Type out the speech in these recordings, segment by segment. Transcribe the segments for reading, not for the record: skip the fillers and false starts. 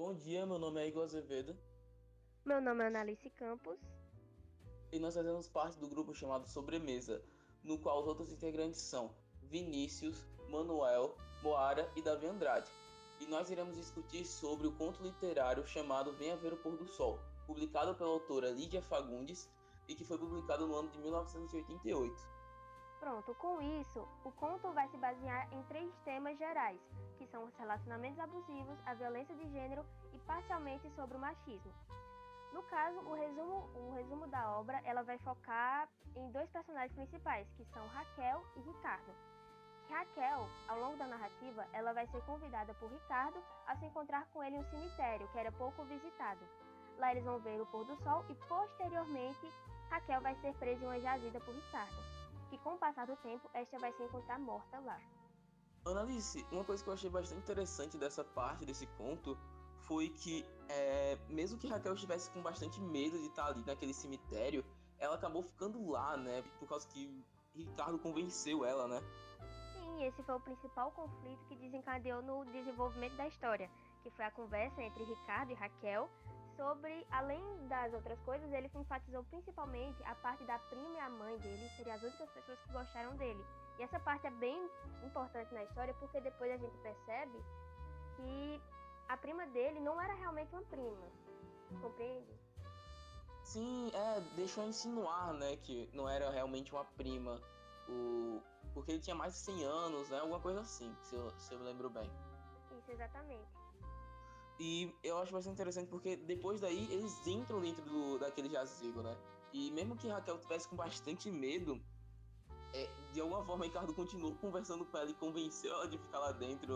Bom dia, meu nome é Igor Azevedo Meu nome é Analice Campos. e nós fazemos parte do grupo chamado Sobremesa, no qual os outros integrantes são Vinícius, Manuel, Moara e Davi Andrade. E nós iremos discutir sobre o conto literário chamado Venha Ver o Pôr do Sol, publicado pela autora Lídia Fagundes e que foi publicado no ano de 1988. Pronto, com isso, o conto vai se basear em 3 temas gerais, que são os relacionamentos abusivos, a violência de gênero e parcialmente sobre o machismo. No caso, o resumo da obra ela vai focar em 2 personagens principais, que são Raquel e Ricardo. Raquel, ao longo da narrativa, ela vai ser convidada por Ricardo a se encontrar com ele em um cemitério que era pouco visitado. Lá eles vão ver o pôr do sol e, posteriormente, Raquel vai ser presa em uma jazida por Ricardo, que com o passar do tempo, esta vai se encontrar morta lá. Annalise, uma coisa que eu achei bastante interessante dessa parte desse conto foi que, mesmo que Raquel estivesse com bastante medo de estar ali naquele cemitério, ela acabou ficando lá, né? Por causa que Ricardo convenceu ela, né? Sim, esse foi o principal conflito que desencadeou no desenvolvimento da história, que foi a conversa entre Ricardo e Raquel sobre, além das outras coisas, ele enfatizou principalmente a parte da prima e a mãe dele, seriam as únicas pessoas que gostaram dele. E essa parte é bem importante na história porque depois a gente percebe que a prima dele não era realmente uma prima, compreende? Sim, deixou insinuar, né, que não era realmente uma prima, o... porque ele tinha mais de 100 anos, né, alguma coisa assim, se eu me lembro bem. Isso, exatamente. E eu acho bastante interessante porque depois daí eles entram dentro daquele jazigo, né? E mesmo que Raquel tivesse com bastante medo, de alguma forma Ricardo continuou conversando com ela e convenceu ela de ficar lá dentro.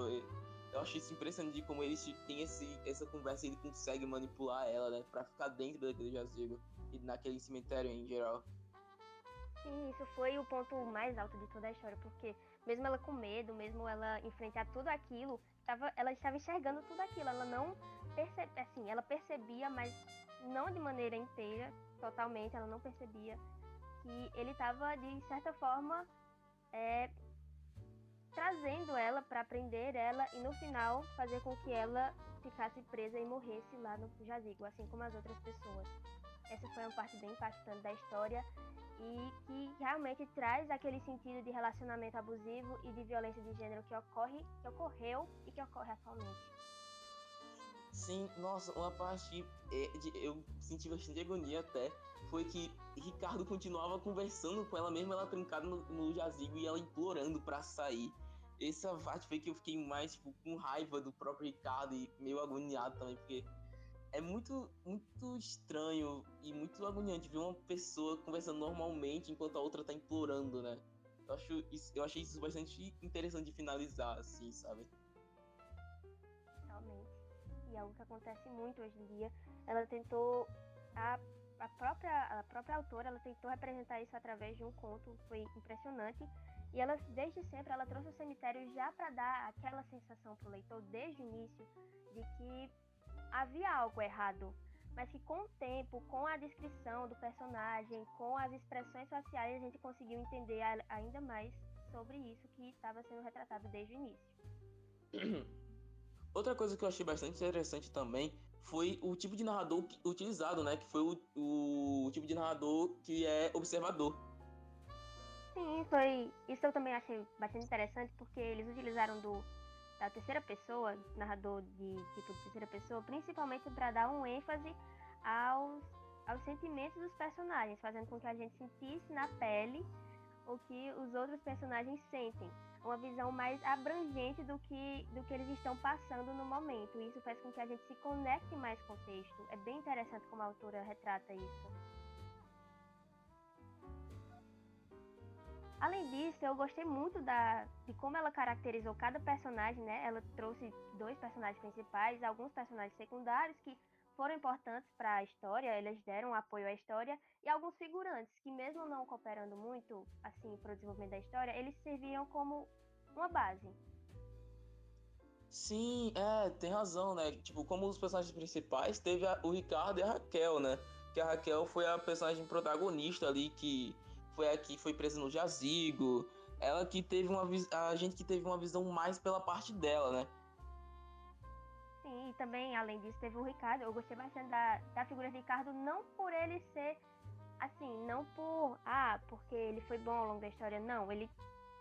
Eu acho isso impressionante de como eles têm essa conversa e ele consegue manipular ela, né? Pra ficar dentro daquele jazigo e naquele cemitério em geral. Sim, isso foi o ponto mais alto de toda a história, porque mesmo ela com medo, mesmo ela enfrentar tudo aquilo, ela estava enxergando tudo aquilo, ela não percebia, assim, ela percebia, mas não de maneira inteira, totalmente, ela não percebia que ele estava, de certa forma, trazendo ela para prender ela e no final fazer com que ela ficasse presa e morresse lá no jazigo, assim como as outras pessoas. Essa foi uma parte bem impactante da história e que realmente traz aquele sentido de relacionamento abusivo e de violência de gênero que ocorreu e que ocorre atualmente. Sim, nossa, uma parte eu senti bastante agonia até foi que Ricardo continuava conversando com ela mesmo, ela trancada no jazigo e ela implorando pra sair. Essa parte foi que eu fiquei mais tipo, com raiva do próprio Ricardo e meio agoniado também, porque é muito, muito estranho e muito agoniante ver uma pessoa conversando normalmente enquanto a outra tá implorando, né? Eu achei isso bastante interessante de finalizar, assim, sabe? Realmente. E é algo que acontece muito hoje em dia. Ela tentou. A, a própria autora ela tentou representar isso através de um conto, foi impressionante. E ela, desde sempre, ela trouxe o cemitério já para dar aquela sensação para o leitor, desde o início, de que havia algo errado. Mas que com o tempo, com a descrição do personagem, com as expressões faciais, a gente conseguiu entender ainda mais sobre isso que estava sendo retratado desde o início. Outra coisa que eu achei bastante interessante também foi o tipo de narrador utilizado, né? Que foi o tipo de narrador que é observador. Sim, foi. Isso eu também achei bastante interessante porque eles utilizaram da terceira pessoa, narrador de tipo de terceira pessoa, principalmente para dar um ênfase aos, aos sentimentos dos personagens, fazendo com que a gente sentisse na pele o que os outros personagens sentem. Uma visão mais abrangente do que eles estão passando no momento. E isso faz com que a gente se conecte mais com o texto. É bem interessante como a autora retrata isso. Além disso, eu gostei muito de como ela caracterizou cada personagem, né? Ela trouxe 2 personagens principais, alguns personagens secundários que foram importantes para a história, eles deram apoio à história, e alguns figurantes que, mesmo não cooperando muito assim para o desenvolvimento da história, eles serviam como uma base. Sim, tem razão, né? Tipo, como os personagens principais, teve o Ricardo e a Raquel, né? Que a Raquel foi a personagem protagonista ali, que foi a que foi presa no jazigo. Ela que teve a gente que teve uma visão mais pela parte dela, né? Sim, e também, além disso, teve o Ricardo. Eu gostei bastante da figura de Ricardo, não por ele ser, assim, não porque ele foi bom ao longo da história, não. Ele,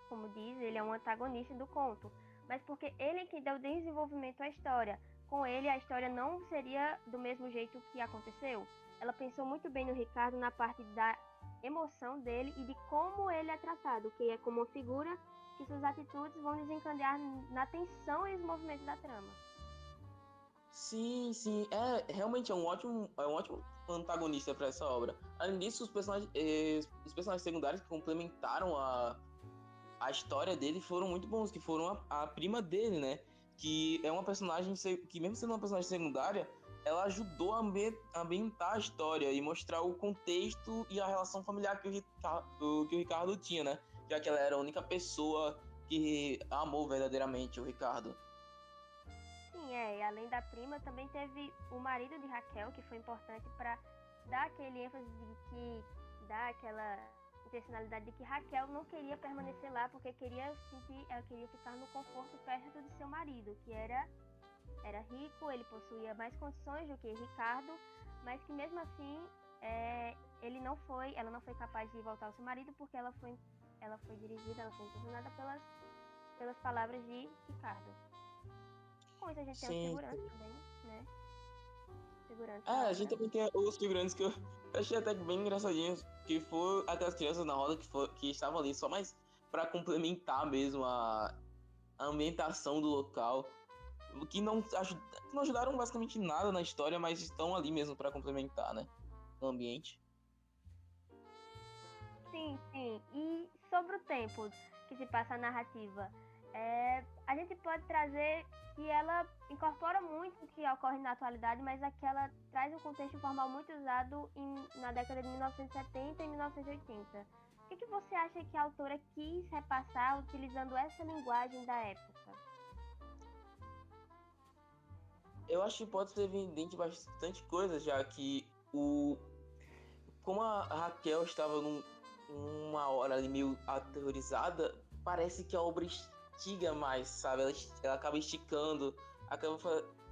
como diz, ele é um antagonista do conto, mas porque ele é que deu desenvolvimento à história. Com ele, a história não seria do mesmo jeito que aconteceu. Ela pensou muito bem no Ricardo na parte da emoção dele e de como ele é tratado, que é como uma figura que suas atitudes vão desencadear na tensão e os movimentos da trama. Sim, sim, realmente é um ótimo antagonista para essa obra. Além disso, os personagens secundários que complementaram a história dele foram muito bons, que foram a prima dele, né? Que é uma personagem que, mesmo sendo uma personagem secundária, ela ajudou a ambientar a história e mostrar o contexto e a relação familiar que o Ricardo tinha, né? Já que ela era a única pessoa que amou verdadeiramente o Ricardo. Sim, e além da prima, também teve o marido de Raquel, que foi importante para dar aquele ênfase dar aquela intencionalidade de que Raquel não queria permanecer lá porque ela queria ficar no conforto perto de seu marido, que era rico, ele possuía mais condições do que Ricardo, mas que mesmo assim ela não foi capaz de voltar ao seu marido porque ela foi dirigida, ela foi impulsionada pelas palavras de Ricardo. Com isso a gente tem os Sim. figurantes também, né? Figurantes da A gente obra. também tem os figurantes que eu achei até bem engraçadinhos, que foram aquelas crianças na roda que estavam ali só mais para complementar mesmo a ambientação do local, que não ajudaram basicamente nada na história, mas estão ali mesmo para complementar, né, o ambiente. Sim, sim. E sobre o tempo que se passa a narrativa, a gente pode trazer que ela incorpora muito o que ocorre na atualidade, mas aqui ela traz um contexto formal muito usado na década de 1970 e 1980. O que você acha que a autora quis repassar utilizando essa linguagem da época? Eu acho que pode ser evidente bastante coisa, já que como a Raquel estava numa hora ali meio aterrorizada, parece que a obra estiga mais, sabe? Ela acaba esticando, acaba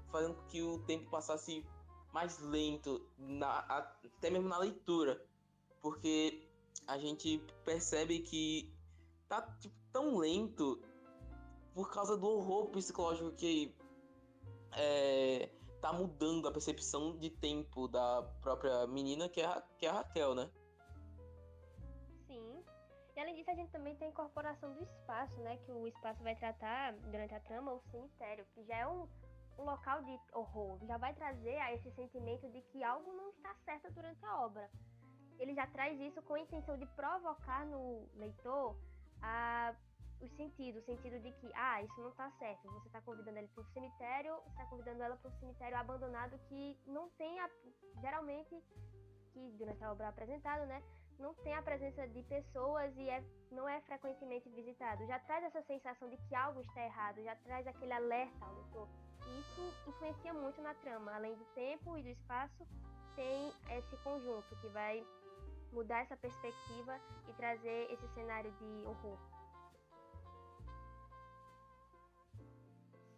fazendo com que o tempo passasse mais lento, até mesmo na leitura, porque a gente percebe que tá tipo, tão lento por causa do horror psicológico que tá mudando a percepção de tempo da própria menina, que é a Raquel, né? Sim. E além disso, a gente também tem a incorporação do espaço, né? Que o espaço vai tratar, durante a trama, o cemitério, que já é um local de horror. Já vai trazer a esse sentimento de que algo não está certo durante a obra. Ele já traz isso com a intenção de provocar no leitor o sentido de que, isso não está certo. Você está convidando ele para um cemitério, você está convidando ela para um cemitério abandonado que não tem, geralmente, que durante a obra é apresentado, né? Não tem a presença de pessoas e não é frequentemente visitado. Já traz essa sensação de que algo está errado, já traz aquele alerta ao leitor. E isso influencia muito na trama. Além do tempo e do espaço, tem esse conjunto que vai mudar essa perspectiva e trazer esse cenário de horror.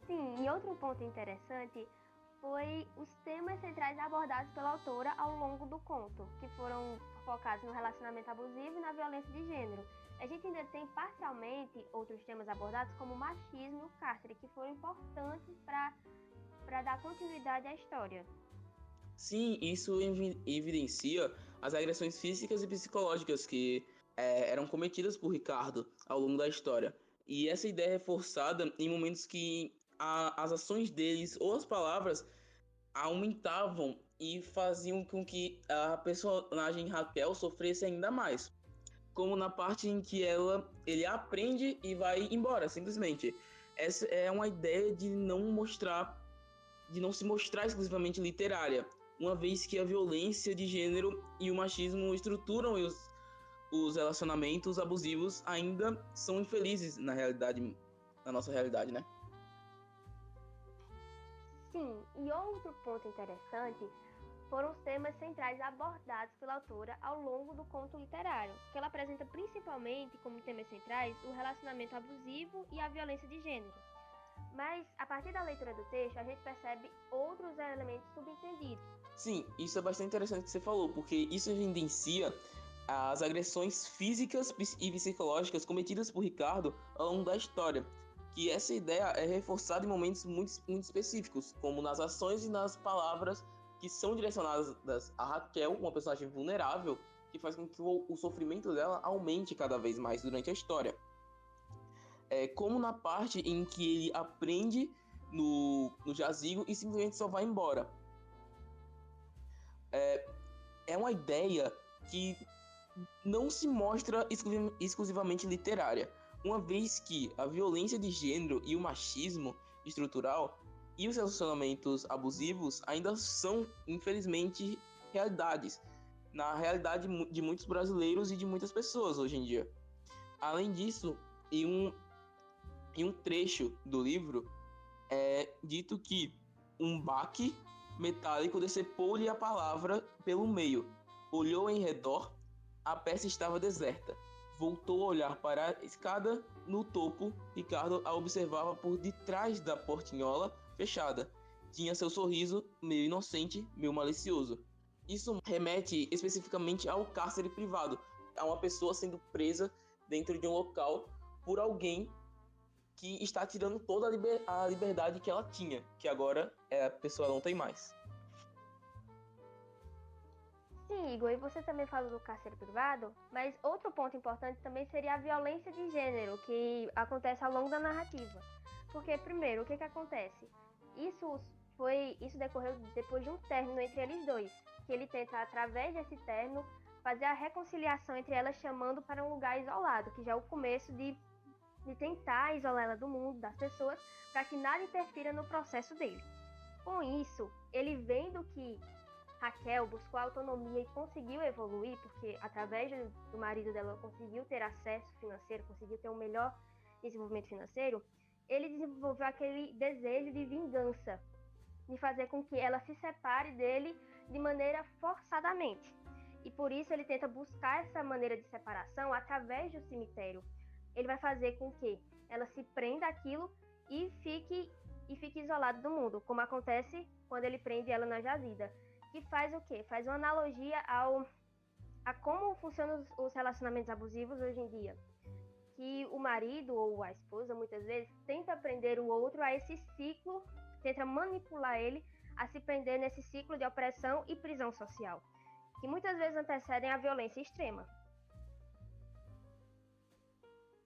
Sim, e outro ponto interessante foi os temas centrais abordados pela autora ao longo do conto, que foram focados no relacionamento abusivo e na violência de gênero. A gente ainda tem parcialmente outros temas abordados, como o machismo e o cárcere, que foram importantes para dar continuidade à história. Sim, isso evidencia as agressões físicas e psicológicas que eram cometidas por Ricardo ao longo da história. E essa ideia é reforçada em momentos que as ações deles ou as palavras aumentavam e faziam com que a personagem Raquel sofresse ainda mais. Como na parte em que ele aprende e vai embora, simplesmente. Essa é uma ideia de não se mostrar exclusivamente literária, uma vez que a violência de gênero e o machismo estruturam os relacionamentos abusivos ainda são infelizes na nossa realidade, né? Sim, e outro ponto interessante foram os temas centrais abordados pela autora ao longo do conto literário, que ela apresenta principalmente como temas centrais o relacionamento abusivo e a violência de gênero. Mas, a partir da leitura do texto, a gente percebe outros elementos subentendidos. Sim, isso é bastante interessante que você falou, porque isso evidencia as agressões físicas e psicológicas cometidas por Ricardo ao longo da história. Que essa ideia é reforçada em momentos muito específicos, como nas ações e nas palavras que são direcionadas a Raquel, uma personagem vulnerável, que faz com que o sofrimento dela aumente cada vez mais durante a história. Como na parte em que ele aprende no jazigo e simplesmente só vai embora. É uma ideia que não se mostra exclusivamente literária, uma vez que a violência de gênero e o machismo estrutural e os relacionamentos abusivos ainda são, infelizmente, realidades, na realidade de muitos brasileiros e de muitas pessoas hoje em dia. Além disso, em um trecho do livro, é dito que um baque metálico decepou-lhe a palavra pelo meio. Olhou em redor, a peça estava deserta. Voltou a olhar para a escada. No topo, Ricardo a observava por detrás da portinhola fechada. Tinha seu sorriso, meio inocente, meio malicioso. Isso remete especificamente ao cárcere privado, a uma pessoa sendo presa dentro de um local por alguém que está tirando toda a liberdade que ela tinha, que agora a pessoa não tem mais. Sim, Igor, e você também falou do cárcere privado, mas outro ponto importante também seria a violência de gênero que acontece ao longo da narrativa. Porque, primeiro, o que acontece? Isso decorreu depois de um término entre eles dois, que ele tenta, através desse término, fazer a reconciliação entre elas, chamando para um lugar isolado, que já é o começo de tentar isolar ela do mundo, das pessoas, para que nada interfira no processo dele. Com isso, ele vendo que Raquel buscou autonomia e conseguiu evoluir, porque através do marido dela conseguiu ter acesso financeiro, conseguiu ter um melhor desenvolvimento financeiro, ele desenvolveu aquele desejo de vingança, de fazer com que ela se separe dele de maneira forçadamente. E por isso ele tenta buscar essa maneira de separação através do cemitério. Ele vai fazer com que ela se prenda àquilo e fique isolada do mundo, como acontece quando ele prende ela na jazida. Que faz o quê? Faz uma analogia a como funcionam os relacionamentos abusivos hoje em dia. Que o marido ou a esposa, muitas vezes, tenta prender o outro a esse ciclo, tenta manipular ele a se prender nesse ciclo de opressão e prisão social, que muitas vezes antecedem a violência extrema.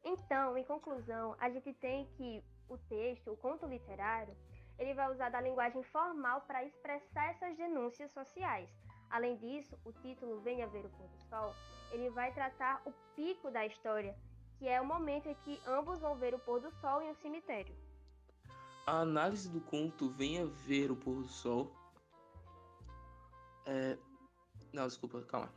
Então, em conclusão, a gente tem que o texto, o conto literário, ele vai usar da linguagem formal para expressar essas denúncias sociais. Além disso, o título Venha Ver o Pôr do Sol, ele vai tratar o pico da história, que é o momento em que ambos vão ver o pôr do sol em um cemitério. A análise do conto Venha Ver o Pôr do Sol Não, desculpa, calma.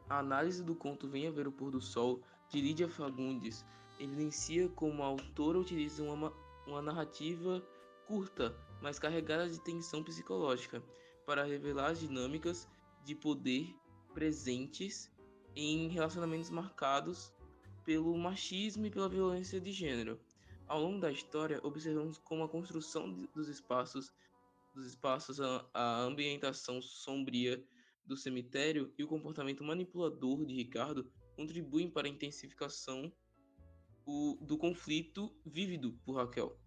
A análise do conto Venha Ver o Pôr do Sol, de Lídia Fagundes, evidencia como a autora utiliza uma narrativa curta, mas carregada de tensão psicológica, para revelar as dinâmicas de poder presentes em relacionamentos marcados pelo machismo e pela violência de gênero. Ao longo da história, observamos como a construção dos espaços, a ambientação sombria do cemitério e o comportamento manipulador de Ricardo contribuem para a intensificação do conflito vívido por Raquel,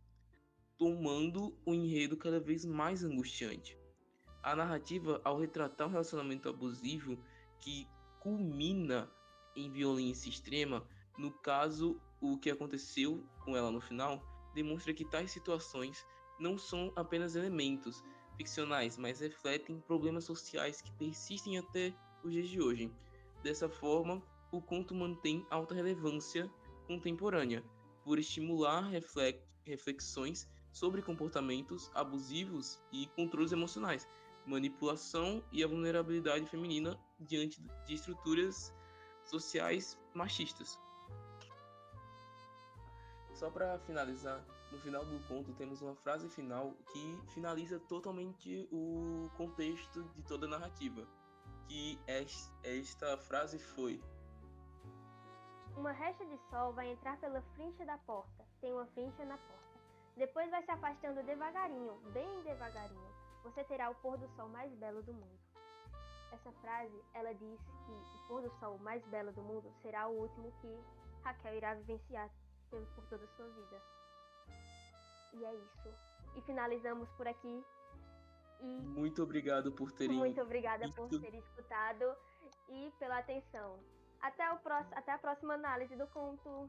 tomando o enredo cada vez mais angustiante. A narrativa, ao retratar um relacionamento abusivo que culmina em violência extrema, no caso, o que aconteceu com ela no final, demonstra que tais situações não são apenas elementos ficcionais, mas refletem problemas sociais que persistem até os dias de hoje. Dessa forma, o conto mantém alta relevância contemporânea, por estimular reflexões sobre comportamentos abusivos e controles emocionais, manipulação e a vulnerabilidade feminina diante de estruturas sociais machistas. Só para finalizar, no final do conto temos uma frase final que finaliza totalmente o contexto de toda a narrativa, que esta frase foi: Uma resta de sol vai entrar pela frincha da porta. Tem uma frincha na porta. Depois vai se afastando devagarinho, bem devagarinho. Você terá o pôr do sol mais belo do mundo. Essa frase, ela diz que o pôr do sol mais belo do mundo será o último que Raquel irá vivenciar por toda a sua vida. E é isso. E finalizamos por aqui. E muito obrigado por terem muito obrigada por ter escutado e pela atenção. Até a próxima análise do conto.